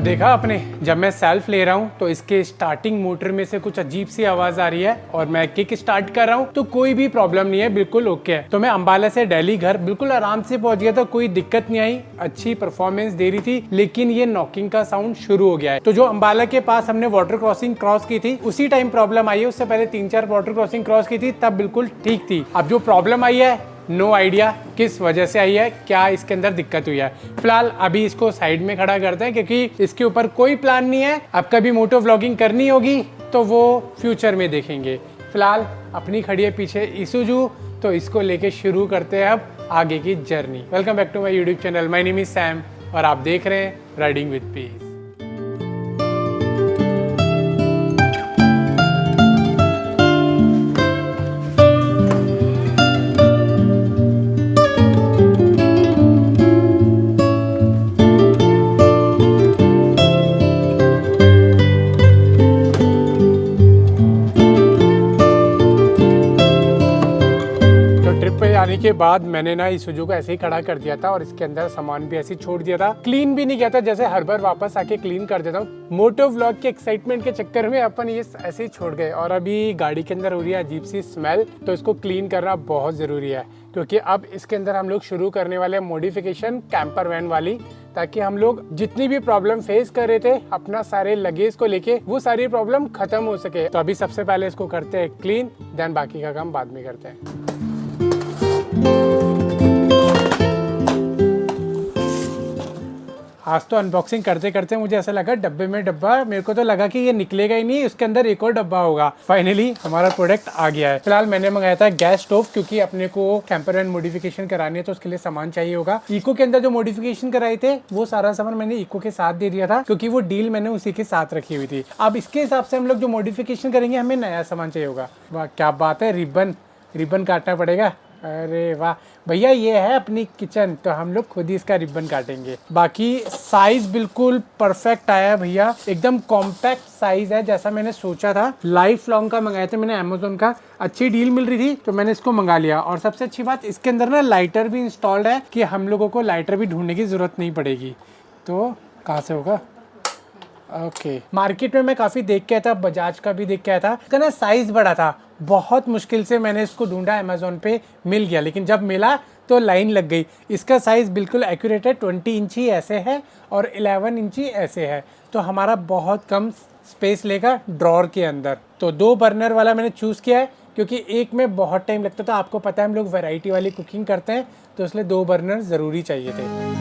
देखा आपने, जब मैं सेल्फ ले रहा हूँ तो इसके स्टार्टिंग मोटर में से कुछ अजीब सी आवाज आ रही है और मैं किक स्टार्ट कर रहा हूँ तो कोई भी प्रॉब्लम नहीं है, बिल्कुल ओके है। तो मैं अंबाला से दिल्ली घर बिल्कुल आराम से पहुंच गया था, कोई दिक्कत नहीं आई, अच्छी परफॉर्मेंस दे रही थी। लेकिन ये नॉकिंग का साउंड शुरू हो गया है। तो जो अंबाला के पास हमने वाटर क्रॉसिंग क्रॉस की थी उसी टाइम प्रॉब्लम आई है, उससे पहले 3-4 वाटर क्रॉसिंग क्रॉस की थी तब बिल्कुल ठीक थी। अब जो प्रॉब्लम आई है नो आइडिया किस वजह से आई है, क्या इसके अंदर दिक्कत हुई है। फिलहाल अभी इसको साइड में खड़ा करते हैं क्योंकि इसके ऊपर कोई प्लान नहीं है। अब कभी मोटो व्लॉगिंग करनी होगी तो वो फ्यूचर में देखेंगे। फिलहाल अपनी खड़ी है पीछे ईसुजू, तो इसको लेके शुरू करते हैं अब आगे की journey. Welcome back to my YouTube channel, my name is Sam और आप देख रहे हैं राइडिंग विद पीस। आने के बाद मैंने ना ईसुजू को ऐसे ही खड़ा कर दिया था और इसके अंदर सामान भी ऐसे ही छोड़ दिया था, क्लीन भी नहीं किया था। जैसे हर बार वापस आके क्लीन कर देता हूँ, मोटो व्लॉग के एक्साइटमेंट के चक्कर में अपन ये ऐसे ही छोड़ गए। और अभी गाड़ी के अंदर हो रही है अजीब सी स्मेल, तो इसको क्लीन करना बहुत जरूरी है क्योंकि अब इसके अंदर हम लोग शुरू करने वाले हैं मॉडिफिकेशन कैंपर वैन वाली, ताकि हम लोग जितनी भी प्रॉब्लम फेस कर रहे थे अपना सारे लगेज को लेके वो सारी प्रॉब्लम खत्म हो सके। तो अभी सबसे पहले इसको करते हैं क्लीन, देन बाकी का काम बाद में करते हैं। आज तो अनबॉक्सिंग करते करते मुझे ऐसा लगा डब्बे में डब्बा, मेरे को तो लगा कि ये निकलेगा ही नहीं, उसके अंदर एक और डब्बा होगा। फाइनली हमारा प्रोडक्ट आ गया है। फिलहाल मैंने मंगाया था गैस स्टोव क्योंकि अपने को कैंपर वैन मॉडिफिकेशन करानी है तो उसके लिए सामान चाहिए होगा। इको के अंदर जो मॉडिफिकेशन कराए थे वो सारा सामान मैंने इको के साथ दे दिया था क्योंकि वो डील मैंने उसी के साथ रखी हुई थी। अब इसके हिसाब से हम लोग जो मॉडिफिकेशन करेंगे हमें नया सामान चाहिए होगा। वाह क्या बात है, रिबन काटना पड़ेगा। अरे वाह भैया, ये है अपनी किचन तो हम लोग खुद ही इसका रिबन काटेंगे। बाकी साइज बिल्कुल परफेक्ट आया है भैया, एकदम कॉम्पैक्ट साइज है जैसा मैंने सोचा था। लाइफ लॉन्ग का मंगाया था मैंने अमेजोन का, अच्छी डील मिल रही थी तो मैंने इसको मंगा लिया। और सबसे अच्छी बात इसके अंदर ना लाइटर भी इंस्टॉल्ड है कि हम लोगों को लाइटर भी ढूंढने की जरूरत नहीं पड़ेगी। तो कहाँ से होगा? ओके, मार्केट में मैं काफ़ी देख के आया था, बजाज का भी देख के आया था, इसका ना साइज़ बड़ा था, बहुत मुश्किल से मैंने इसको ढूंढा, अमेजोन पे मिल गया, लेकिन जब मिला तो लाइन लग गई। इसका साइज़ बिल्कुल एक्यूरेट है, 20 इंची ऐसे है और 11 इंची ऐसे है, तो हमारा बहुत कम स्पेस लेगा ड्रॉर के अंदर। तो 2 बर्नर वाला मैंने चूज़ किया है क्योंकि एक में बहुत टाइम लगता था। आपको पता है हम लोग वैरायटी वाली कुकिंग करते हैं तो इसलिए 2 बर्नर ज़रूरी चाहिए थे।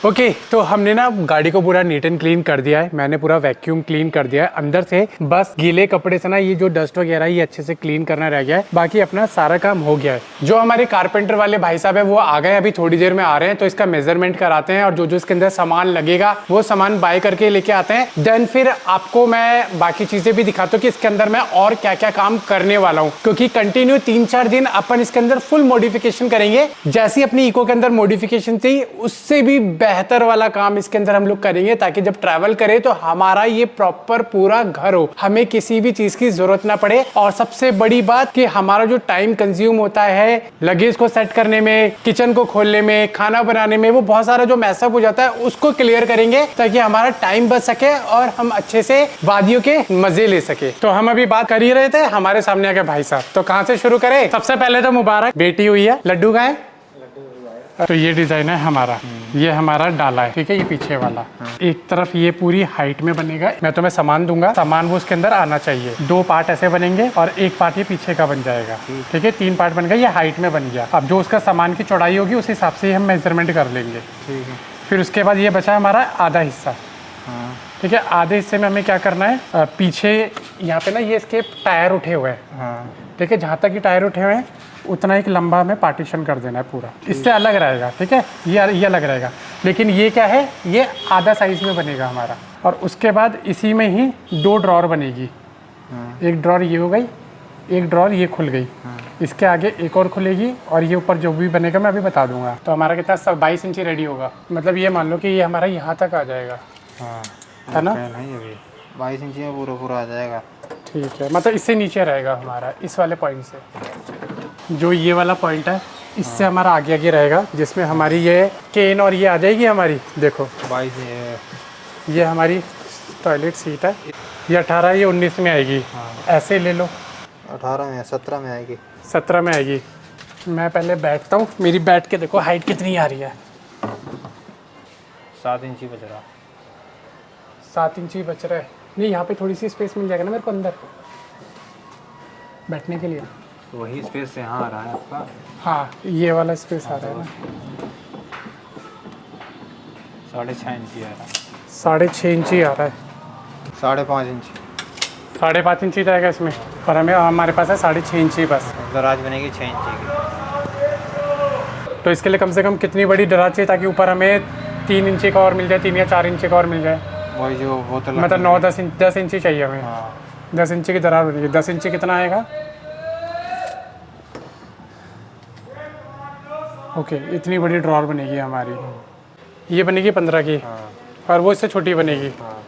ओके, तो हमने ना गाड़ी को पूरा नीट एंड क्लीन कर दिया है, मैंने पूरा वैक्यूम क्लीन कर दिया है अंदर से। बस गीले कपड़े से ना ये जो डस्ट वगैरह ये अच्छे से क्लीन करना रह गया है, बाकी अपना सारा काम हो गया है। जो हमारे कारपेंटर वाले भाई साहब है वो आ गए, अभी थोड़ी देर में आ रहे हैं, तो इसका मेजरमेंट कराते हैं और जो जो इसके अंदर सामान लगेगा वो सामान बाय करके लेके आते हैं। देन फिर आपको मैं बाकी चीजें भी दिखाता हूँ कि इसके अंदर मैं और क्या क्या काम करने वाला हूँ, क्योंकि कंटिन्यू 3-4 दिन अपन इसके अंदर फुल मॉडिफिकेशन करेंगे। जैसी अपनी इको के अंदर मॉडिफिकेशन थी उससे भी बेहतर वाला काम इसके अंदर हम लोग करेंगे, ताकि जब ट्रैवल करें तो हमारा ये प्रॉपर पूरा घर हो, हमें किसी भी चीज की जरूरत ना पड़े। और सबसे बड़ी बात कि हमारा जो टाइम कंज्यूम होता है लगेज को सेट करने में, किचन को खोलने में, खाना बनाने में, वो बहुत सारा जो मैसअप हो जाता है उसको क्लियर करेंगे ताकि हमारा टाइम बच सके और हम अच्छे से वादियों के मजे ले सके। तो हम अभी बात कर ही रहे थे, हमारे सामने आ गए भाई साहब, तो कहाँ से शुरू करें? सबसे पहले तो मुबारक, बेटी हुई है, लड्डू का है। तो ये डिजाइन है हमारा, ये हमारा डाला है, ठीक है, ये पीछे वाला। एक तरफ ये पूरी हाइट में बनेगा, मैं तुम्हें सामान दूंगा, सामान वो उसके अंदर आना चाहिए। 2 पार्ट ऐसे बनेंगे और 1 पार्ट ये पीछे का बन जाएगा, ठीक है, 3 पार्ट बन गया, ये हाइट में बन गया। अब जो उसका सामान की चौड़ाई होगी उस हिसाब से हम मेजरमेंट कर लेंगे, ठीक है। फिर उसके बाद ये बचा हमारा आधा हिस्सा, ठीक है। आधे हिस्से में हमें क्या करना है, पीछे यहाँ पे ना ये इसके टायर उठे हुए हैं, ठीक है, जहाँ तक ये टायर उठे हुए हैं उतना एक लंबा हमें पार्टीशन कर देना है पूरा, इससे अलग रहेगा, ठीक है, ये अलग रहेगा। लेकिन ये क्या है, ये आधा साइज में बनेगा हमारा। और उसके बाद इसी में ही 2 ड्रॉर बनेगी, एक ड्रॉर ये हो गई, एक ड्रॉर ये खुल गई, इसके आगे एक और खुलेगी और ये ऊपर जो भी बनेगा मैं अभी बता दूंगा। तो हमारा कितना 22 इंची रेडी होगा, मतलब ये मान लो कि ये हमारा यहाँ तक आ जाएगा, है ना? 22 इंची में पूरा आ जाएगा, ठीक है, मतलब इससे नीचे रहेगा हमारा, इस वाले पॉइंट से। जो ये वाला पॉइंट है इससे हमारा आगे आगे रहेगा, जिसमें हमारी ये केन और ये आ जाएगी हमारी। देखो 22 ये हमारी टॉयलेट सीट है, ये 18 ये 19 में आएगी। ऐसे ले लो, 18 में 17 में आएगी, 17 में आएगी। मैं पहले बैठता हूँ, मेरी बैठ के देखो हाइट कितनी आ रही है। 7 इंच ही बच रहा। 7 इंच ही बच रहा है। नहीं यहाँ पे थोड़ी सी स्पेस मिल जाएगा ना मेरे को अंदर बैठने के लिए। तो वही स्पेस से यहाँ आ रहा है आपका। हाँ ये वाला स्पेस आ रहा है ना। 6.5 इंच ही आ रहा है। 6.5 इंच ही आ रहा है। 5.5 इंच। 5.5 इंच ही जाएगा इसमें, और हमारे पास है 6.5 इंच ही बस। दराज बनेगी 6 इंच की। तो इसके लिए कम से कम कितनी बड़ी दराज चाहिए ताकि ऊपर हमें 3 इंची का और मिल जाए, 3 या 4 इंची का और मिल जाए। वही जो बोतल मतलब 9-10 इंची चाहिए हमें। हाँ 10 इंची की दरार बनेगी। 10 इंची कितना आएगा? ओके इतनी बड़ी ड्रॉर बनेगी हमारी। ये बनेगी 15 की। हाँ और वो इससे छोटी बनेगी। हाँ।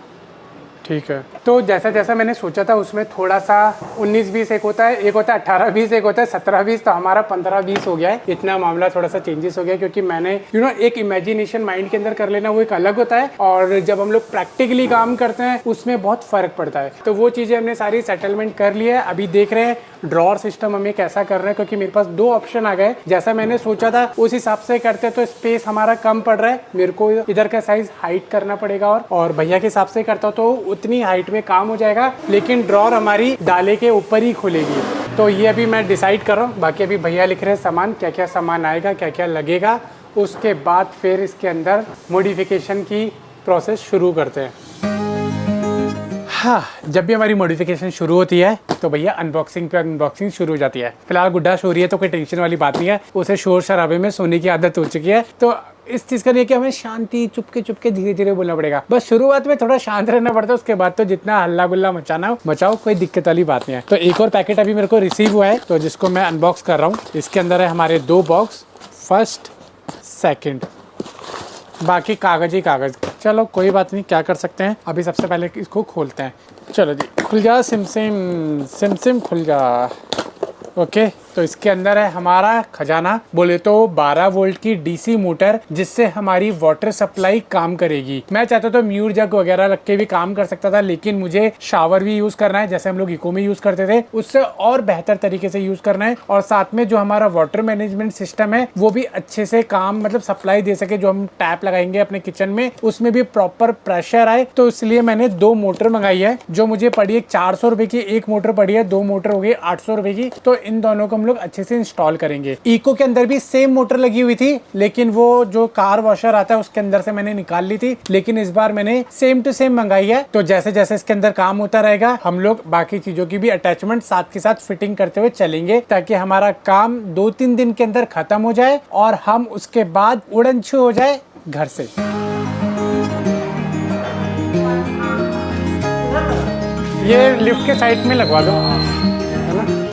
ठीक है। तो जैसा जैसा मैंने सोचा था उसमें थोड़ा सा 19-20 एक होता है, एक होता है 18-20, एक होता है 17-20, तो हमारा 15-20 हो गया है। इतना मामला थोड़ा सा चेंजेस हो गया क्योंकि मैंने एक इमेजिनेशन माइंड के अंदर कर लेना वो एक अलग होता है, और जब हम लोग प्रैक्टिकली काम करते हैं उसमें बहुत फर्क पड़ता है। तो वो चीज़ें हमने सारी सेटलमेंट कर ली है। अभी देख रहे हैं ड्रॉर सिस्टम हमें कैसा कर रहे हैं, क्योंकि मेरे पास 2 ऑप्शन आ गए। जैसा मैंने सोचा था उस हिसाब से करते तो स्पेस हमारा कम पड़ रहा है, मेरे को इधर का साइज हाइट करना पड़ेगा, और भैया के हिसाब से करता तो उतनी हाइट में काम हो जाएगा, लेकिन ड्रॉर हमारी डाले के ऊपर ही खुलेगी। तो ये अभी मैं डिसाइड कर रहा हूँ। बाकी अभी भैया लिख रहे हैं सामान, क्या क्या सामान आएगा, क्या क्या लगेगा, उसके बाद फिर इसके अंदर मॉडिफिकेशन की प्रोसेस शुरू करते हैं। हाँ जब भी हमारी मॉडिफिकेशन शुरू होती है तो भैया अनबॉक्सिंग पे अनबॉक्सिंग शुरू हो जाती है। फिलहाल गुड्डा सो रही है तो कोई टेंशन वाली बात नहीं है, उसे शोर शराबे में सोने की आदत हो चुकी है। तो इस चीज़ का नहीं है कि हमें शांति चुपके चुपके धीरे धीरे बोलना पड़ेगा, बस शुरुआत में थोड़ा शांत रहना पड़ता है, उसके बाद तो जितना हल्ला गुल्ला मचाना हो मचाओ, कोई दिक्कत वाली बात नहीं है। तो एक और पैकेट अभी मेरे को रिसीव हुआ है, तो जिसको मैं अनबॉक्स कर रहा हूँ। इसके अंदर है हमारे 2 बॉक्स, फर्स्ट सेकेंड, बाकी कागज ही कागज। चलो कोई बात नहीं, क्या कर सकते हैं। अभी सबसे पहले इसको खोलते हैं। चलो जी खुल जा सिम सिम, सिम सिम खुल जा। ओके तो इसके अंदर है हमारा खजाना, बोले तो 12 वोल्ट की डीसी मोटर, जिससे हमारी वाटर सप्लाई काम करेगी। मैं चाहता तो म्यूर जग वगैरह रख के भी काम कर सकता था, लेकिन मुझे शावर भी यूज करना है, जैसे हम लोग इको में यूज करते थे, उससे और बेहतर तरीके से यूज करना है। और साथ में जो हमारा वाटर मैनेजमेंट सिस्टम है वो भी अच्छे से काम मतलब सप्लाई दे सके। जो हम टैप लगाएंगे अपने किचन में उसमें भी प्रॉपर प्रेशर आए, तो इसलिए मैंने 2 मोटर मंगाई है, जो मुझे पड़ी है 400 रुपए की। एक मोटर पड़ी है, 2 मोटर हो गई 800 रुपए की। तो इन दोनों को हम लोग अच्छे से इंस्टॉल करेंगे। इको के अंदर भी सेम मोटर लगी हुई थी, लेकिन वो जो कार वॉशर आता है उसके अंदर से मैंने निकाल ली थी, लेकिन इस बार मैंने सेम टू सेम मंगाई है। तो जैसे जैसे इसके अंदर काम होता रहेगा हम लोग बाकी चीजों की भी अटैचमेंट साथ के साथ फिटिंग करते हुए चलेंगे, ताकि हमारा काम 2-3 दिन के अंदर खत्म हो जाए और हम उसके बाद उड़न छू हो जाए घर से। ये लिफ्ट के साइड में लगवा दो, है ना।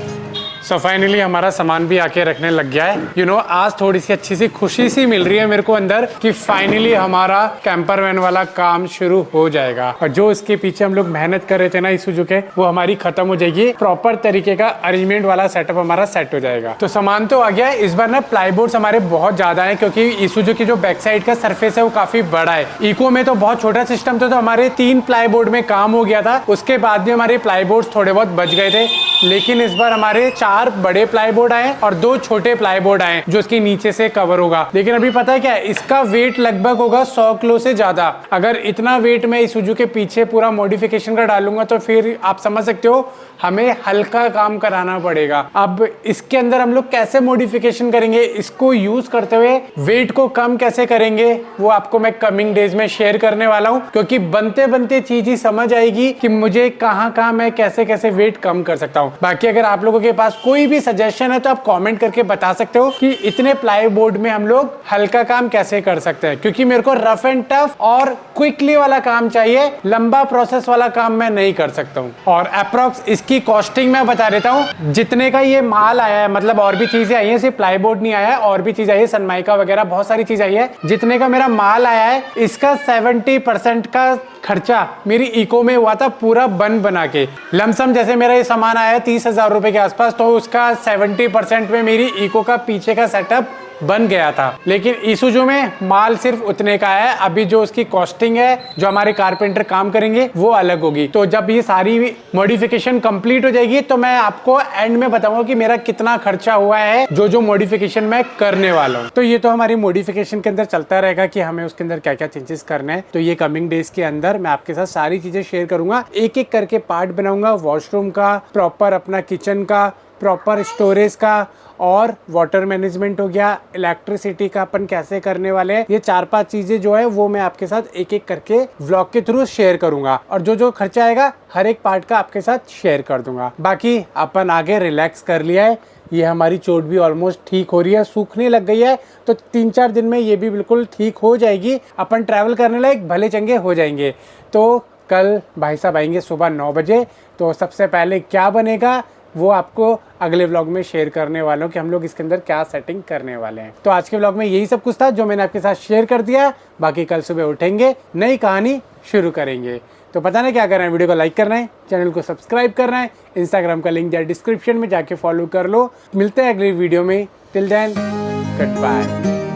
सो फाइनली हमारा सामान भी आके रखने लग गया है। आज थोड़ी सी अच्छी सी खुशी सी मिल रही है मेरे को अंदर कि फाइनली हमारा कैंपर वैन वाला काम शुरू हो जाएगा, और जो इसके पीछे हम लोग मेहनत कर रहे थे ना इसूजू के, वो हमारी खत्म हो जाएगी। प्रॉपर तरीके का अरेंजमेंट वाला सेटअप हमारा सेट हो जाएगा। तो सामान तो आ गया है। इस बार ना प्लाईबोर्ड्स हमारे बहुत ज्यादा है, क्योंकि इसूजू की जो बैक साइड का सरफेस है वो काफी बड़ा है। इको में तो बहुत छोटा सिस्टम था, तो हमारे 3 प्लाईबोर्ड में काम हो गया था। उसके बाद भी हमारे प्लाईबोर्ड्स थोड़े बहुत बच गए थे, लेकिन इस बार हमारे 4 बड़े प्लाईबोर्ड आए और 2 छोटे प्लाईबोर्ड आए, जो इसके नीचे से कवर होगा। लेकिन अभी पता है क्या है, इसका वेट लगभग होगा 100 किलो से ज्यादा। अगर इतना वेट मैं इसूजू के पीछे पूरा मॉडिफिकेशन का डालूंगा तो फिर आप समझ सकते हो हमें हल्का काम कराना पड़ेगा। अब इसके अंदर हम लोग कैसे मॉडिफिकेशन करेंगे, इसको यूज करते हुए वेट को कम कैसे करेंगे, वो आपको मैं कमिंग डेज में शेयर करने वाला हूं, क्योंकि बनते बनते चीज ही समझ आएगी कि मुझे कहां मैं कैसे कैसे वेट कम कर सकता हूं। बाकी अगर आप लोगों के पास कोई भी सजेशन है तो आप कमेंट करके बता सकते हो कि इतने प्लाईबोर्ड में हम लोग हल्का काम कैसे कर सकते हैं, क्योंकि मेरे को रफ एंड टफ और क्विकली वाला काम चाहिए, लंबा प्रोसेस वाला काम मैं नहीं कर सकता हूं। और अप्रॉक्स इसकी कॉस्टिंग मैं बता देता हूं, जितने का ये माल आया है, मतलब और भी चीजें आई है, सिर्फ प्लाईबोर्ड नहीं आया है, और भी चीज आई है, सनमाइका वगैरह बहुत सारी चीज आई है। जितने का मेरा माल आया है इसका 70% का खर्चा मेरी इको में हुआ था, पूरा बना के। लमसम जैसे मेरा ये सामान आया है 30,000 रुपए के आसपास। तो उसका 70% में मेरी इको का पीछे का सेटअप बन गया था। लेकिन ईसुजू में माल सिर्फ उतने का है। अभी जो उसकी कॉस्टिंग है, जो हमारे कारपेंटर काम करेंगे, वो अलग होगी। तो जब ये सारी मॉडिफिकेशन कंप्लीट हो जाएगी तो मैं आपको एंड में बताऊंगा कि मेरा कितना खर्चा हुआ है जो मॉडिफिकेशन मैं करने वाला हूँ। तो ये तो हमारी मॉडिफिकेशन के अंदर चलता रहेगा कि हमें उसके अंदर क्या क्या चेंजेस करने हैं। तो ये कमिंग डेज के अंदर मैं आपके साथ सारी चीजें शेयर करूंगा, एक एक करके पार्ट बनाऊंगा। वॉशरूम का, प्रॉपर अपना किचन का, प्रॉपर स्टोरेज का, और वाटर मैनेजमेंट हो गया, इलेक्ट्रिसिटी का अपन कैसे करने वाले हैं। ये 4-5 चीजें जो है वो मैं आपके साथ एक एक करके व्लॉग के थ्रू शेयर करूंगा, और जो खर्चा आएगा हर एक पार्ट का आपके साथ शेयर कर दूंगा। बाकी अपन आगे रिलैक्स कर लिया है। ये हमारी चोट भी ऑलमोस्ट ठीक हो रही है, सूखने लग गई है। तो 3-4 दिन में ये भी बिल्कुल ठीक हो जाएगी। अपन ट्रैवल करने लायक भले चंगे हो जाएंगे। तो कल भाई साहब आएंगे सुबह 9 बजे। तो सबसे पहले क्या बनेगा वो आपको अगले व्लॉग में शेयर करने वाला हूँ कि हम लोग इसके अंदर क्या सेटिंग करने वाले हैं। तो आज के व्लॉग में यही सब कुछ था जो मैंने आपके साथ शेयर कर दिया। बाकी कल सुबह उठेंगे, नई कहानी शुरू करेंगे। तो पता नहीं क्या करना है, वीडियो को लाइक करना है, चैनल को सब्सक्राइब करना है, इंस्टाग्राम का लिंक दिया डिस्क्रिप्शन में, जाके फॉलो कर लो। मिलते हैं अगली वीडियो में। Till then, good bye.